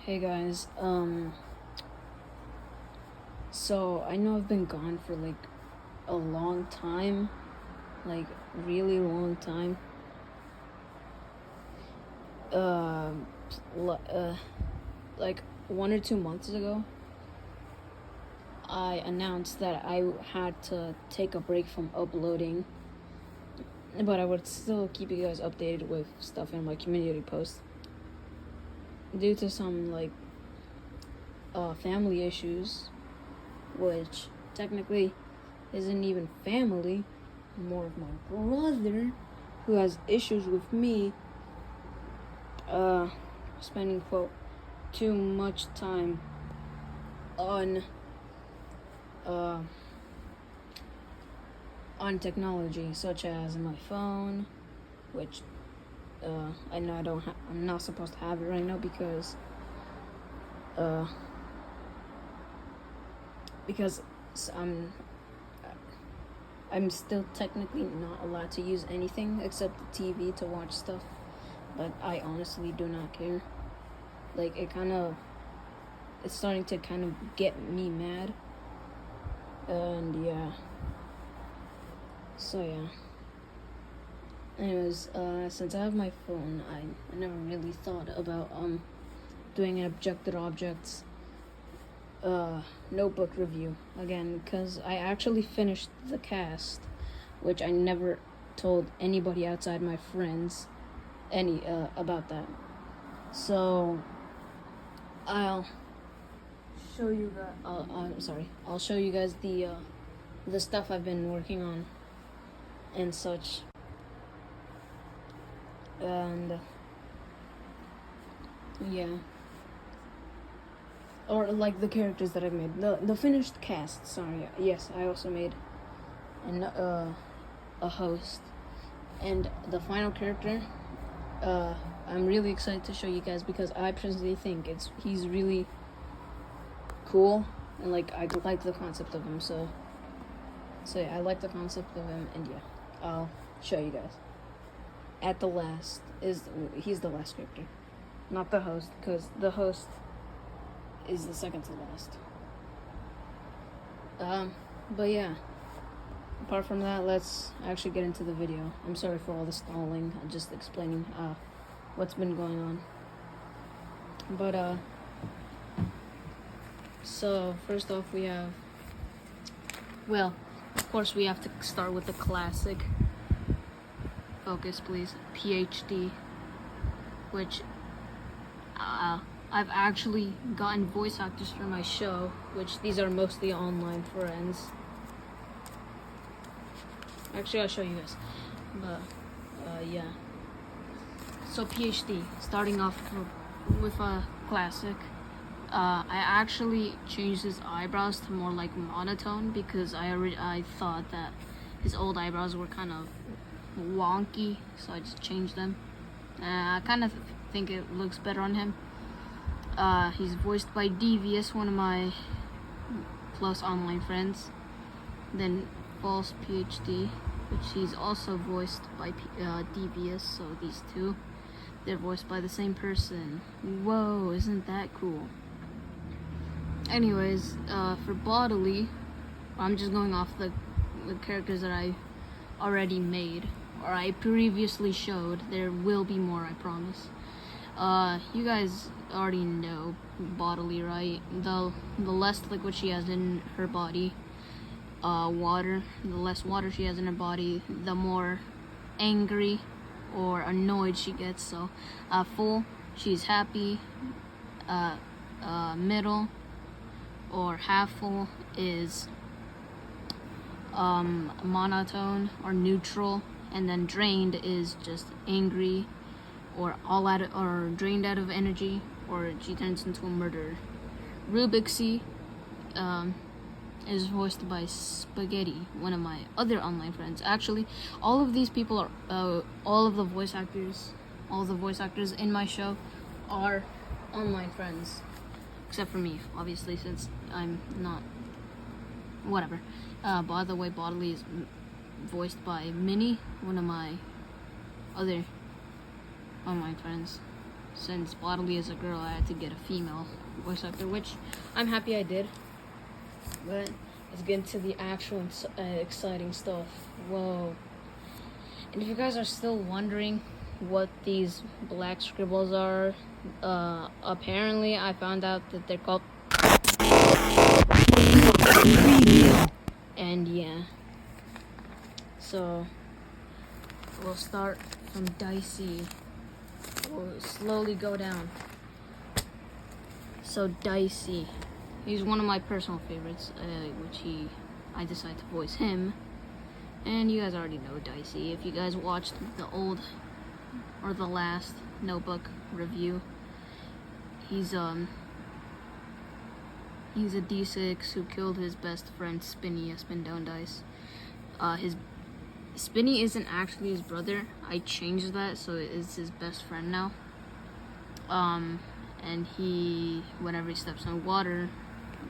Hey guys, so I know I've been gone for like a long time, like really long time. Um, like 1 or 2 months ago, I announced that I had to take a break from uploading, but I would still keep you guys updated with stuff in my community posts. Due to some family issues, which technically isn't even family, more of my brother who has issues with me spending quote too much time on uh, on technology, such as my phone, which I know I'm not supposed to have it right now because uh, because I'm still technically not allowed to use anything except the TV to watch stuff, but I honestly do not care. Like, it's starting to kind of get me mad. And yeah. So yeah. Anyways, since I have my phone, I never really thought about doing an objective objects notebook review again, because I actually finished the cast, which I never told anybody outside my friends about that. So I'll show you guys. I'll show you guys the stuff I've been working on and such. And yeah, or like the characters that I've made, the finished cast. Sorry, yes, I also made a host and the final character. I'm really excited to show you guys because I personally think he's really cool, and like I like the concept of him. So yeah, I like the concept of him, and yeah, I'll show you guys. At the last he's the last character, not the host, because the host is the second to last. But yeah, apart from that, let's actually get into the video. I'm sorry for all the stalling. I'm just explaining what's been going on. But so first off, we have, well, of course we have to start with the classic. Focus, please. PhD, which I've actually gotten voice actors for my show, which these are mostly online friends. Actually, I'll show you guys. But yeah. So PhD, starting off with a classic. I actually changed his eyebrows to more like monotone because I thought that his old eyebrows were kind of wonky, so I just changed them. I kind of think it looks better on him. He's voiced by Devious, one of my close online friends. Then False PhD, which he's also voiced by Devious, so these two, they're voiced by the same person. Whoa, isn't that cool? Anyways, for Bodily, I'm just going off the characters that I already made, or I previously showed. There will be more, I promise. You guys already know Bodily, right? The less liquid she has in her body, the less water she has in her body, the more angry or annoyed she gets. So full, she's happy. Middle or half full is monotone or neutral, and then drained is just angry or drained out of energy, or she turns into a murderer. Rubixy is voiced by Spaghetti, one of my other online friends. Actually, all of these people are all the voice actors in my show are online friends, except for me, obviously, since I'm not. Whatever. By the way, Bodily is voiced by Minnie, one of my other online friends. since Waddle is a girl, I had to get a female voice actor, which I'm happy I did. But let's get into the actual exciting stuff. Whoa. And if you guys are still wondering what these black scribbles are, apparently I found out that they're called... And yeah. So, we'll start from Dicey. We'll slowly go down. So Dicey, he's one of my personal favorites, I decided to voice him. And you guys already know Dicey. If you guys watched the old or the last Notebook review, he's a D6 who killed his best friend Spinny at Spin Down Dice. His Spinny isn't actually his brother. I changed that so it's his best friend now. And whenever he steps on water,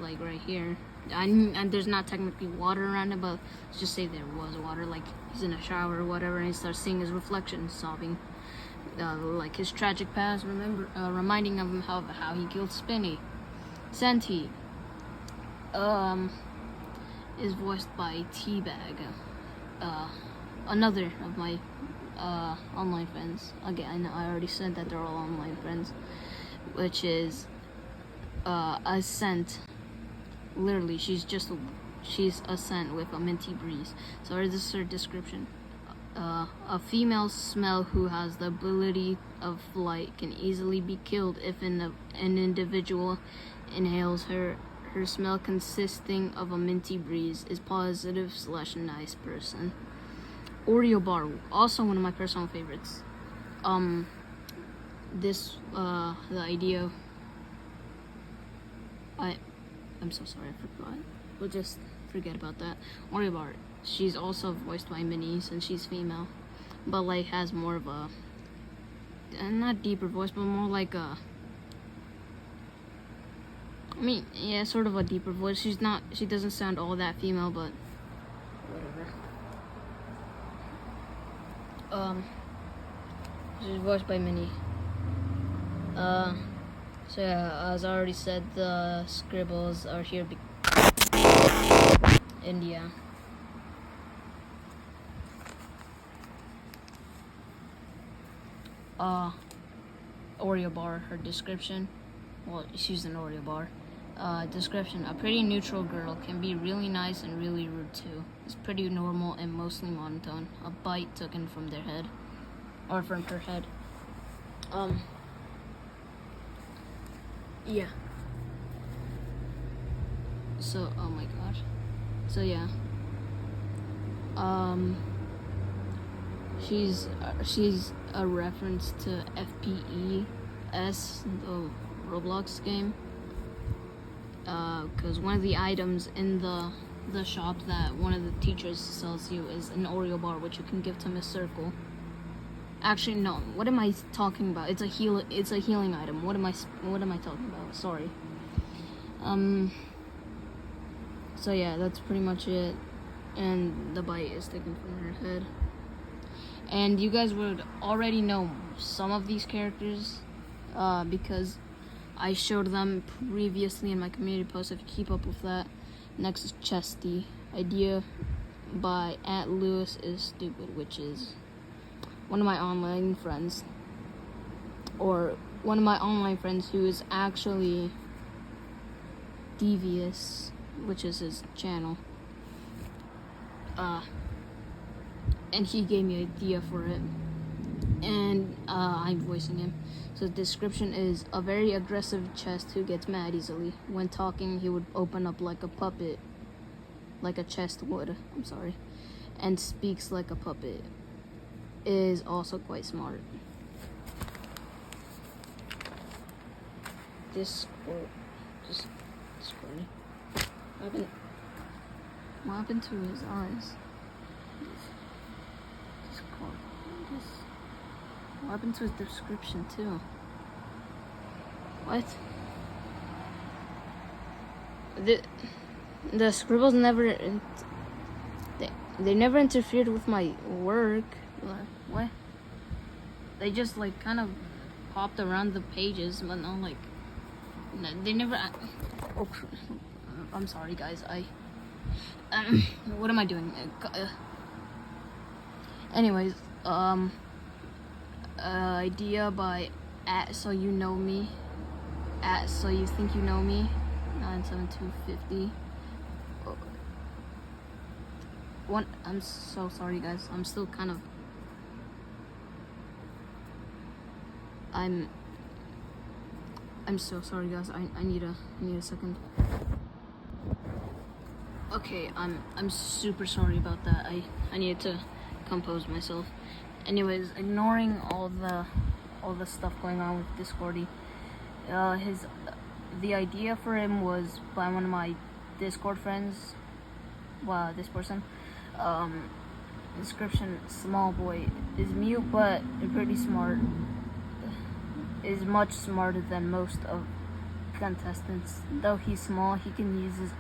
like right here, and there's not technically water around it, but let's just say there was water, like he's in a shower or whatever, and he starts seeing his reflection, sobbing, like his tragic past, reminding him how he killed Spinny. Senti is voiced by Teabag, another of my online friends. Again, I already said that they're all online friends, which is Ascent. Literally, she's a scent with a minty breeze. So this is her description. A female smell who has the ability of flight can easily be killed if an individual inhales her smell consisting of a minty breeze, is positive/nice person. Oreo bar, also one of my personal favorites. The idea, I'm so sorry, I forgot. We'll just forget about that. Oreo bar, she's also voiced by Minnie since she's female, but like has more of a, not deeper voice, but more like a, sort of a deeper voice. She doesn't sound all that female, but whatever. She's voiced by Minnie. So yeah, as I already said, the scribbles are here India. Oreo bar, her description. Well, she's an Oreo bar. Description: a pretty neutral girl, can be really nice and really rude too. It's pretty normal and mostly monotone. A bite taken from their head, or from her head. Yeah. So, oh my god. So yeah. She's a reference to FPES, the Roblox game. Because one of the items in the shop that one of the teachers sells you is an Oreo bar, which you can give to Miss Circle. Actually, no. What am I talking about? It's a healing item. What am I talking about? Sorry. So yeah, that's pretty much it. And the bite is taken from her head. And you guys would already know some of these characters, because I showed them previously in my community post. If you keep up with that. Next is Chesty. Idea by @Lewis is stupid, which is one of my online friends, or one of my online friends who is actually Devious, which is his channel. And he gave me an idea for it, and I'm voicing him. So the description is a very aggressive chest who gets mad easily. When talking, he would open up like a puppet, like a chest would, and speaks like a puppet. Is also quite smart. This quote, just scrolling. What happened to his eyes? What happened to his description too? What? The scribbles never. They never interfered with my work. What? They just like kind of popped around the pages, but no, like, they never. Oh, I'm sorry, guys. What am I doing? Anyways, idea by So You Know Me, So You Think You Know Me, 97250. I'm so sorry, guys. I'm still kind of. I'm so sorry, guys. I need a second. Okay, I'm super sorry about that. I needed to compose myself. Anyways, ignoring all the stuff going on with Discordy, the idea for him was by one of my Discord friends. Wow, this person. Description: small boy is mute but pretty smart. Is much smarter than most of contestants. Though he's small, he can use his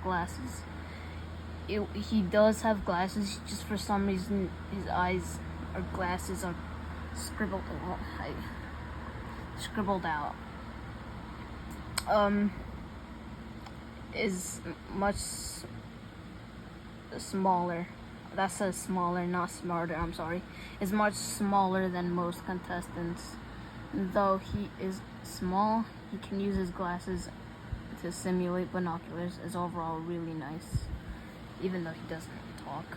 glasses. He does have glasses, just for some reason his eyes or glasses are scribbled out. Is much smaller. That says smaller, not smarter. I'm sorry. Is much smaller than most contestants. Though he is small, he can use his glasses to simulate binoculars. Is overall really nice, even though he doesn't talk.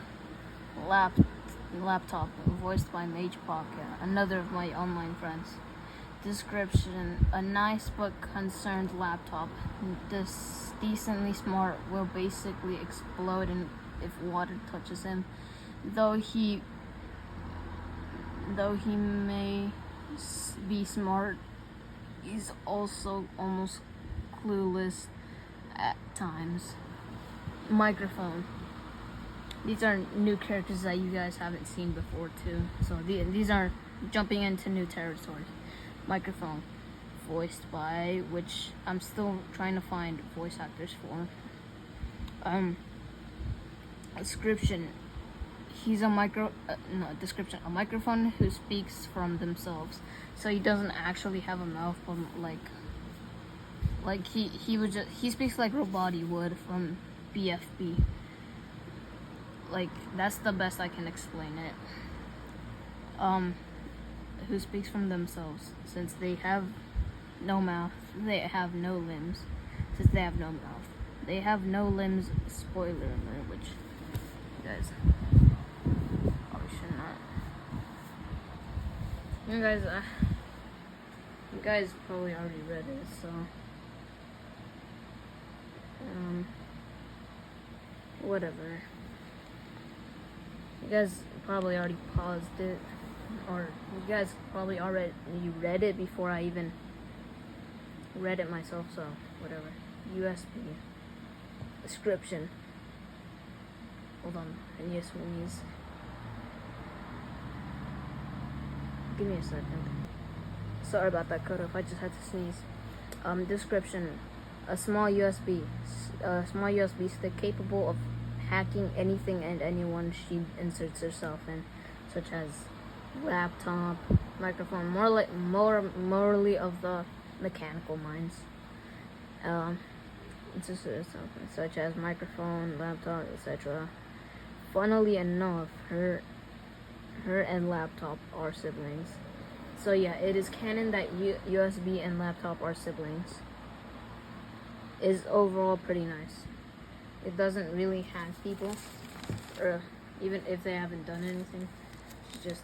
Laptop, voiced by Mage Pocket, another of my online friends. Description: a nice but concerned laptop. This decently smart, will basically explode if water touches him. Though he may be smart, he's also almost clueless at times. Microphone. These are new characters that you guys haven't seen before too, so these are jumping into new territory. Microphone, voiced by, which I'm still trying to find voice actors for. Description: he's a microphone who speaks from themselves. So he doesn't actually have a mouth, but he speaks like Roboti would from BFB. Like, that's the best I can explain it. Who speaks from themselves, since they have no mouth, they have no limbs. Since they have no mouth, they have no limbs. Spoiler alert, which you guys probably should not. You guys probably already read it, so whatever. You guys probably already paused it, or you guys probably already read it before I even read it myself, so whatever. USB. Description. Hold on, I need to sneeze. Give me a second. Sorry about that cut off, I just had to sneeze. Description: a small USB stick capable of hacking anything and anyone she inserts herself in, such as laptop, microphone, morally of the mechanical minds. Such as microphone, laptop, etc. Funnily enough, her and laptop are siblings. So yeah, it is canon that USB and laptop are siblings. Is overall pretty nice. It doesn't really hack people, or even if they haven't done anything. It's just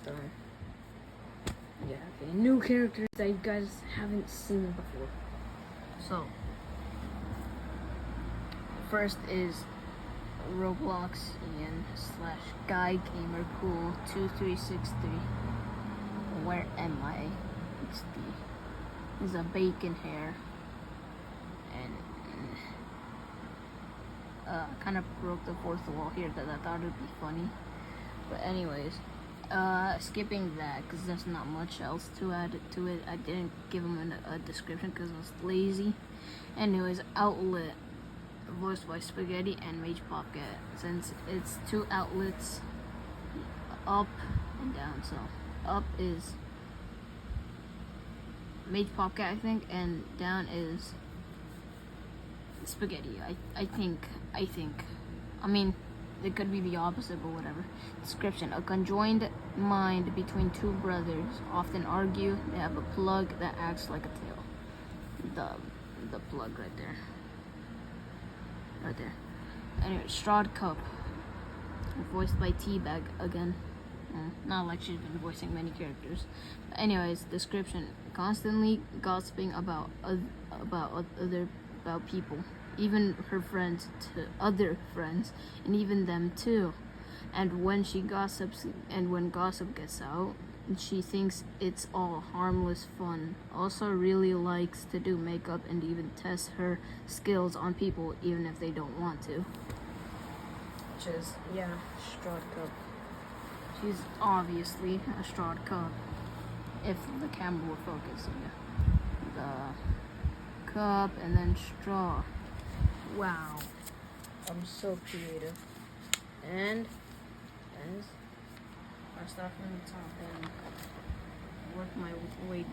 yeah, okay, new characters that you guys haven't seen before. So first is Roblox Ian / Guy Gamer Cool 2363. Where am I? It's a bacon hair, and kind of broke the fourth wall here that I thought it would be funny. But anyways, skipping that because there's not much else to add to it. I didn't give him a description because I was lazy. Anyways, outlet, voiced by Spaghetti and Mage Pocket, since it's two outlets, up and down. So up is Mage Popcat, I think, and down is spaghetti. I think. I mean, it could be the opposite, but whatever. Description: a conjoined mind between two brothers often argue. They have a plug that acts like a tail. The plug right there. Right there. Anyway, Strahd Cup, voiced by Teabag again. Not like she's been voicing many characters. But anyways, description: constantly gossiping about people, even her friends to other friends, and even them too. And when gossip gets out, she thinks it's all harmless fun. Also, really likes to do makeup and even test her skills on people, even if they don't want to. Which is, yeah, Strahd Cup. She's obviously a Strahd Cup. If the camera will focus, yeah. The cup and then straw. Wow. I'm so creative. And as I start from the top and work my way